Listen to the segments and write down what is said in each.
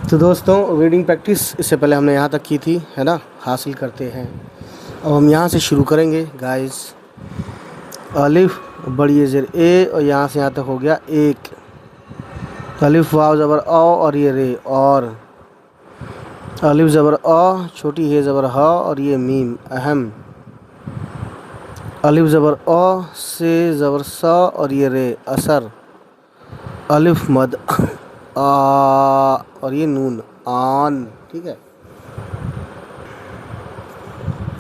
تو دوستوں reading practice اس سے پہلے ہم نے یہاں تک کی تھی ہے نا، حاصل کرتے ہیں. اب ہم یہاں سے شروع کریں گے گائز. الف بڑی زیر اے اور یہاں سے یہاں تک ہو گیا ایک. الف واو زبر او اور یہ رے اور. الف زبر او چھوٹی ہے زبر ہا اور یہ میم اہم. الف زبر او سے زبر سا اور یہ رے اثر. الف مد آ اور یہ نون آن. ٹھیک ہے.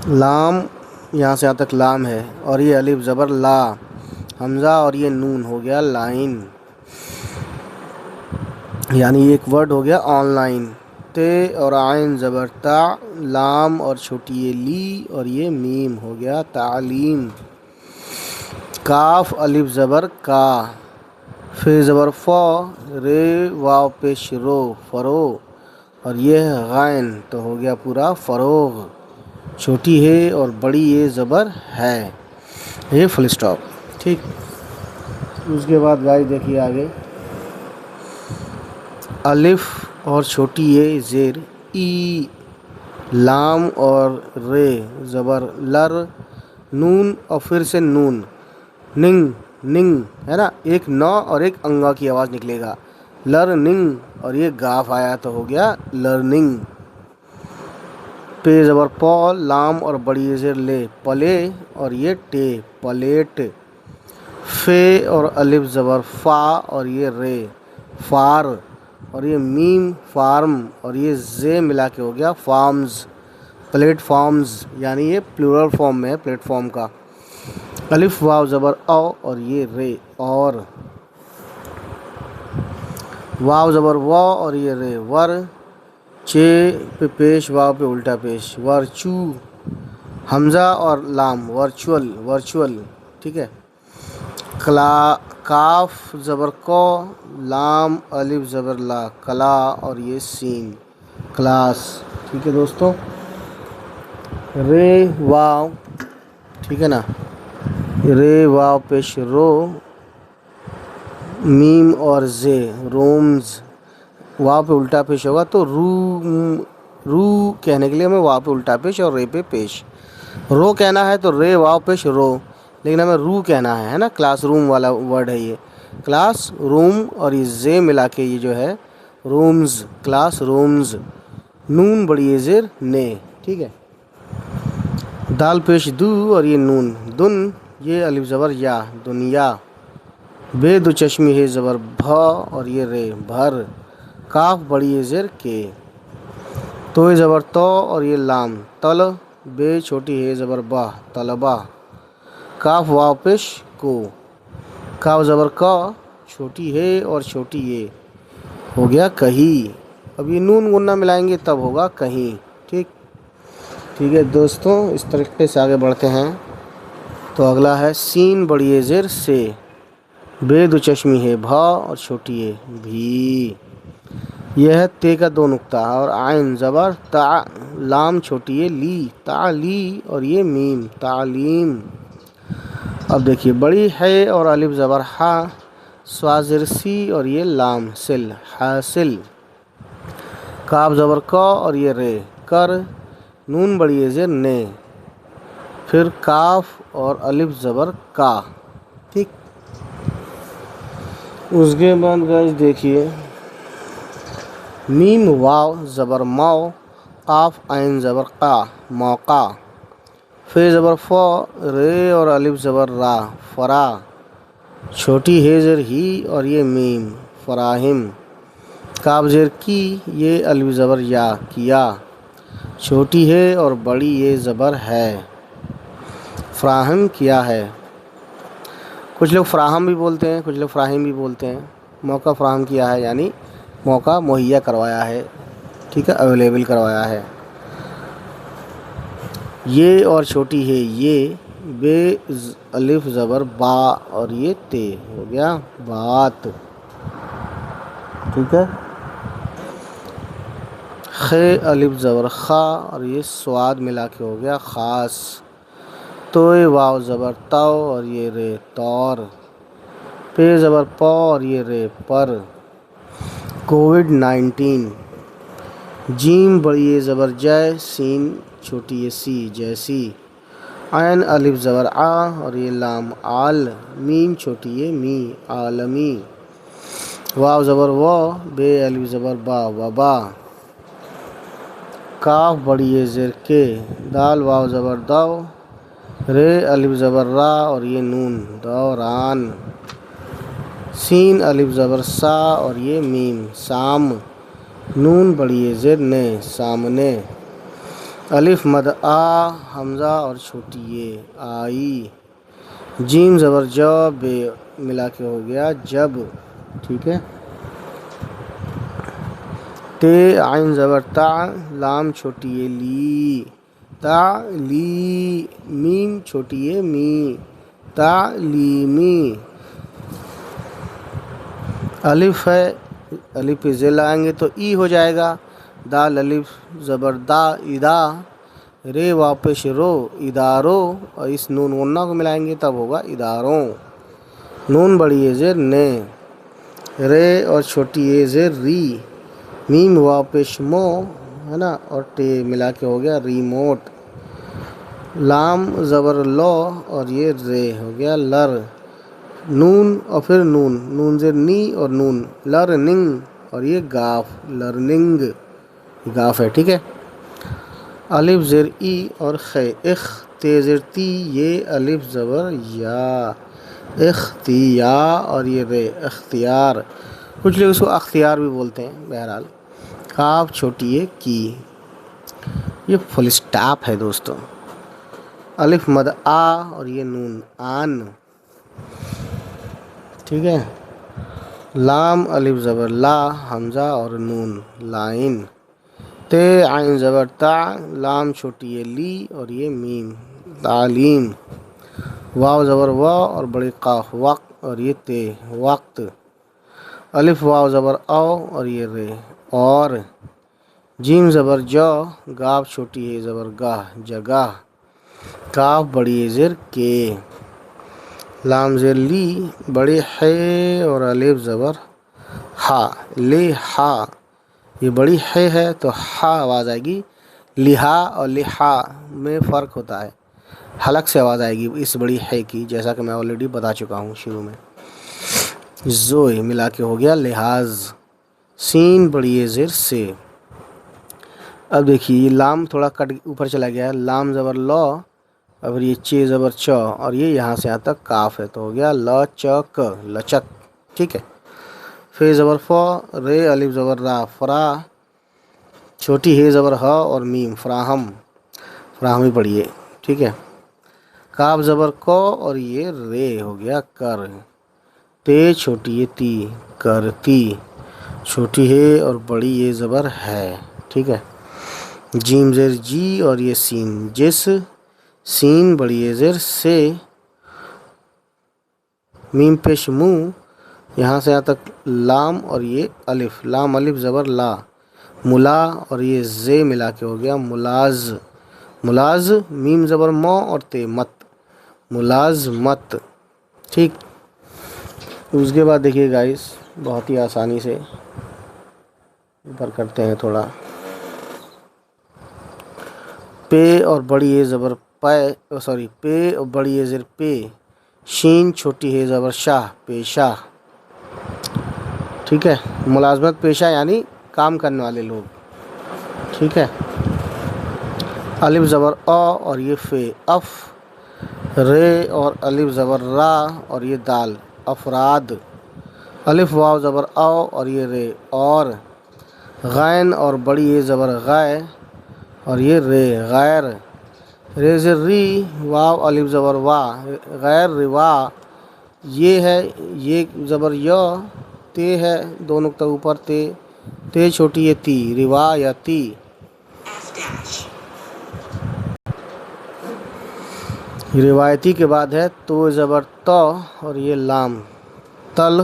لام یہاں سے یہاں تک لام ہے اور یہ الف زبر لا. حمزہ اور یہ نون ہو گیا لائن، یعنی ایک ورڈ ہو گیا آن لائن. تے اور عین زبر تا، لام اور چھوٹی یہ لی اور یہ میم ہو گیا تعلیم. کاف الف زبر کا، فے زبر فا، رے واو پیش رو فرو اور یہ غین تو ہو گیا پورا فروغ. چھوٹی ہے اور بڑی یہ زبر ہے، یہ فل اسٹاپ. ٹھیک. اس کے بعد گائز دیکھیے آگے. الف اور چھوٹی یہ زیر ای، لام اور رے زبر لر، نون اور پھر سے نون ننگ ننگ ہے نا، ایک نو اور ایک انگا کی آواز نکلے گا. لرننگ اور یہ گاف آیا تو ہو گیا لرننگ. پے زبر پو، لام اور بڑی زیر لے پلے اور یہ ٹے پلیٹ. فے اور الف زبر فا اور یہ رے فار اور یہ میم فارم اور یہ زے ملا کے ہو گیا فارمز پلیٹ فارمز، یعنی یہ پلورل فارم میں ہے پلیٹ فارم کا. الف واو زبر او اور یہ رے اور. واو زبر وا اور یہ رے ور. چے پہ پیش واو پہ الٹا پیش ورچو. حمزہ اور لام ورچوئل ورچوئل. ٹھیک ہے. کاف زبر کو، لام الف زبر لا کلا اور یہ سین کلاس. ٹھیک ہے دوستوں. رے واو، ٹھیک ہے نا، رے واو پیش رو، میم اور زے رومز. واو پہ الٹا پیش ہوگا تو رو کہنے کے لیے ہمیں واو پہ الٹا پیش اور رے پہ پیش. رو کہنا ہے تو رے واو پیش رو، لیکن ہمیں رو کہنا ہے نا. کلاس روم والا ورڈ ہے یہ، کلاس روم اور یہ زے ملا کے یہ جو ہے رومز کلاس رومز. نون بڑی زیر نے. ٹھیک ہے. دال پیش دو اور یہ نون دن، یہ الف زبر یا دنیا. بے دو چشمی ہے زبر بھا اور یہ رے بھر. کاف بڑی زیر کے. تو زبر تو اور یہ لام تل. بے چھوٹی ہے زبر با طلبا. کاف واو پیش کو. کاف زبر کا، چھوٹی ہے اور چھوٹی یہ ہو گیا کہیں. اب یہ نون غنہ ملائیں گے تب ہوگا کہیں. ٹھیک. ٹھیک ہے دوستوں، اس طریقے سے آگے بڑھتے ہیں. تو اگلا ہے سین بڑی زیر سے. بے دو چشمی ہے بھا اور چھوٹی ہے بھی. یہ ہے تے کا دو نقطہ اور عین زبر تا، لام چھوٹی ہے لی تعلی اور یہ میم تعلیم. اب دیکھیے بڑی ہے اور الف زبر ہا، سوازر سی اور یہ لام سل حاصل. کاف زبر کا اور یہ رے کر، نون بڑی زیر نے، پھر کاف اور الف زبر کا. ٹھیک. اس کے بعد گائز دیکھیے میم واو زبر ماؤ، قاف عین زبر قا موقع. فے زبر فا، رے اور الف زبر را فرا. چھوٹی ہے زیر ہی اور یہ میم فراہم. کاف زیر کی، یہ الف زبر یا کیا. چھوٹی ہے اور بڑی یہ زبر ہے فراہم کیا ہے. کچھ لوگ فراہم بھی بولتے ہیں، کچھ لوگ فراہم بھی بولتے ہیں. موقع فراہم کیا ہے یعنی موقع مہیا کروایا ہے. ٹھیک ہے، اویلیبل کروایا ہے. یہ اور چھوٹی ہے یہ. بے الف زبر با اور یہ تے ہو گیا بات. ٹھیک ہے. خے الف زبر خا اور یہ سواد ملا کے ہو گیا خاص. توئے واو زبر تو اور یہ رے طور. پے زبر پا اور یہ رے پر. کووڈ 19. جیم بڑی یہ زبر جے، سین چھوٹی یہ سی جیسی، عین الف زبر آ اور یہ لام آل، میم چھوٹی یہ می عالمی، واو زبر و، بے الف زبر با وبا، کاف بڑی یہ زر کے، دال واو زبر دو، رے الف زبر را اور یہ نون دوران، سین الف زبر سا اور یہ میم سام، نون بڑی یہ زر نے سامنے، الف مد آ حمزہ اور چھوٹی یہ آئی، جیم زبر جو، بے ملا کے ہو گیا جب، ٹھیک ہے، تے عین زبر تا، لام چھوٹی یہ لی تا لی، میم چھوٹی یہ می تعلیمی، الف ہے، الف پہ ذیل آئیں گے تو ای ہو جائے گا، دال الف زبر دا ادا، رے واپس رو ادارو، اور اس نون غنہ کو ملائیں گے تب ہوگا اداروں، نون بڑی یہ زیر نے، رے اور چھوٹی یہ زیر ری، میم واپس مو ہے نا، اور ٹے ملا کے ہو گیا ریموٹ، لام زبر لو اور یہ رے ہو گیا لر، نون اور پھر نون، نون زیر نی اور نون لرننگ، اور یہ گاف لرننگ گاف ہے، ٹھیک ہے، الف زیر ای اور خے اخ، تے زیر تی یہ الف زبر یا، اختیا اور یہ رے اختیار، کچھ لوگ اس کو اختیار بھی بولتے ہیں، بہرحال، کاف چھوٹی یہ کی، یہ فل اسٹاپ ہے دوستوں، الف مد آ اور یہ نون آن، ٹھیک ہے، لام الف زبر لا حمزہ اور نون لائن، تے عین زبر تا، لام چھوٹی یہ لی اور یہ میم تعلیم، واو زبر وا اور بڑی قاف وقت اور یہ تے وقت، الف واو زبر او اور یہ رے اور، جیم زبر جو، گاف چھوٹی ہے زبر گاہ جگہ، کاف بڑی زر کے، لام زر لی بڑی ہے اور الف زبر ہا، لے ہا، یہ بڑی ہے تو ہا آواز آئے گی، لہا اور لہا میں فرق ہوتا ہے، حلق سے آواز آئے گی اس بڑی ہے کی، جیسا کہ میں آلریڈی بتا چکا ہوں شروع میں، زوئے ملا کے ہو گیا لحاظ، سین بڑی زر سے، اب دیکھیے لام تھوڑا کٹ اوپر چلا گیا، لام زبر لو، اب یہ چے زبر چ اور یہ یہاں سے یہاں تک کاف ہے تو ہو گیا لچک لچک، ٹھیک ہے، فے زبر فو، رے الف زبر را فرا، چھوٹی ہے زبر ہ اور میم فراہم، فراہمی پڑھیے، ٹھیک ہے، کاف زبر کو اور یہ رے ہو گیا کر، تے چھوٹی یہ تی کرتی، چھوٹی ہے اور بڑی یہ زبر ہے، ٹھیک ہے، جیم زیر جی اور یہ سین جس، سین بڑی یہ زر سے، میم پیش منہ، یہاں سے یہاں تک لام اور یہ الف، لام الف زبر لا، ملا اور یہ زے ملا کے ہو گیا ملاز، ملاز میم زبر مو اور تے مت، ملازمت، ٹھیک، اس کے بعد دیکھیے گائس بہت ہی آسانی سے اوپر کرتے ہیں تھوڑا، پے اور بڑی ہے زبر پے، سوری پے اور بڑی ہے زر پے، شین چھوٹی ہے زبر شاہ پیشہ، ٹھیک ہے، ملازمت پیشہ یعنی کام کرنے والے لوگ، ٹھیک ہے، الف زبر او اور یہ فے اف، رے اور الف زبر را اور یہ دال افراد، الف واو زبر او اور یہ رے اور، غین اور بڑی یہ زبر غے اور یہ رے غیر، رے زر ری، واو الف زبر وا غیر روا، یہ ہے یہ زبر یو، تے ہے دو نقطہ اوپر تے، تے چھوٹی یہ تی روایتی، روایتی کے بعد ہے تو زبر تو اور یہ لام تل،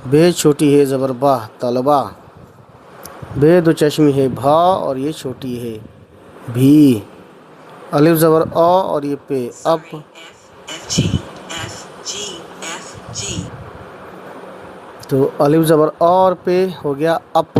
بے چھوٹی ہے زبر با طلبہ، بے دو چشمی ہے بھا اور یہ چھوٹی ہے بھی، الف زبر او اور یہ پے اپ، تو الف زبر اور پہ ہو گیا اپ،